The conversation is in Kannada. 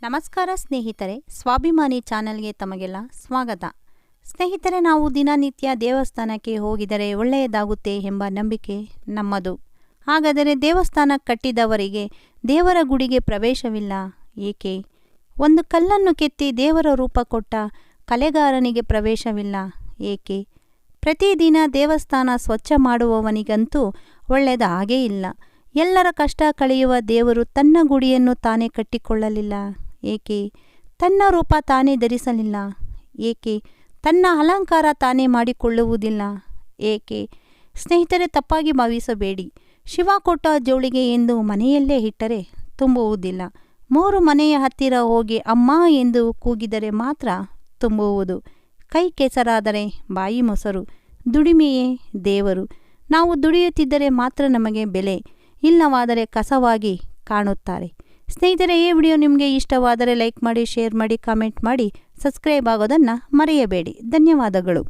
ನಮಸ್ಕಾರ ಸ್ನೇಹಿತರೆ, ಸ್ವಾಭಿಮಾನಿ ಚಾನಲ್ಗೆ ತಮಗೆಲ್ಲ ಸ್ವಾಗತ. ಸ್ನೇಹಿತರೆ, ನಾವು ದಿನನಿತ್ಯ ದೇವಸ್ಥಾನಕ್ಕೆ ಹೋಗಿದರೆ ಒಳ್ಳೆಯದಾಗುತ್ತೆ ಎಂಬ ನಂಬಿಕೆ ನಮ್ಮದು. ಹಾಗಾದರೆ ದೇವಸ್ಥಾನ ಕಟ್ಟಿದವರಿಗೆ ದೇವರ ಗುಡಿಗೆ ಪ್ರವೇಶವಿಲ್ಲ ಏಕೆ? ಒಂದು ಕಲ್ಲನ್ನು ಕೆತ್ತಿ ದೇವರ ರೂಪ ಕೊಟ್ಟ ಕಲೆಗಾರನಿಗೆ ಪ್ರವೇಶವಿಲ್ಲ ಏಕೆ? ಪ್ರತಿದಿನ ದೇವಸ್ಥಾನ ಸ್ವಚ್ಛ ಮಾಡುವವನಿಗಂತೂ ಒಳ್ಳೆಯದ ಹಾಗೇ ಇಲ್ಲ. ಎಲ್ಲರ ಕಷ್ಟ ಕಳೆಯುವ ದೇವರು ತನ್ನ ಗುಡಿಯನ್ನು ತಾನೇ ಕಟ್ಟಿಕೊಳ್ಳಲಿಲ್ಲ ಏಕೆ? ತನ್ನ ರೂಪ ತಾನೇ ಧರಿಸಲಿಲ್ಲ ಏಕೆ? ತನ್ನ ಅಲಂಕಾರ ತಾನೇ ಮಾಡಿಕೊಳ್ಳುವುದಿಲ್ಲ ಏಕೆ? ಸ್ನೇಹಿತರೆ, ತಪ್ಪಾಗಿ ಭಾವಿಸಬೇಡಿ. ಶಿವ ಕೊಟ್ಟ ಜೋಳಿಗೆ ಎಂದು ಮನೆಯಲ್ಲೇ ಇಟ್ಟರೆ ತುಂಬುವುದಿಲ್ಲ. 3 ಮನೆಯ ಹತ್ತಿರ ಹೋಗಿ ಅಮ್ಮ ಎಂದು ಕೂಗಿದರೆ ಮಾತ್ರ ತುಂಬುವುದು. ಕೈ ಕೆಸರಾದರೆ ಬಾಯಿ ಮೊಸರು. ದುಡಿಮೆಯೇ ದೇವರು. ನಾವು ದುಡಿಯುತ್ತಿದ್ದರೆ ಮಾತ್ರ ನಮಗೆ ಬೆಲೆ, ಇಲ್ಲವಾದರೆ ಕಸವಾಗಿ ಕಾಣುತ್ತಾರೆ. ಸ್ನೇಹಿತರೆ, ಈ ವಿಡಿಯೋ ನಿಮಗೆ ಇಷ್ಟವಾದರೆ ಲೈಕ್ ಮಾಡಿ, ಶೇರ್ ಮಾಡಿ, ಕಾಮೆಂಟ್ ಮಾಡಿ, ಸಬ್ಸ್ಕ್ರೈಬ್ ಆಗೋದನ್ನು ಮರೆಯಬೇಡಿ. ಧನ್ಯವಾದಗಳು.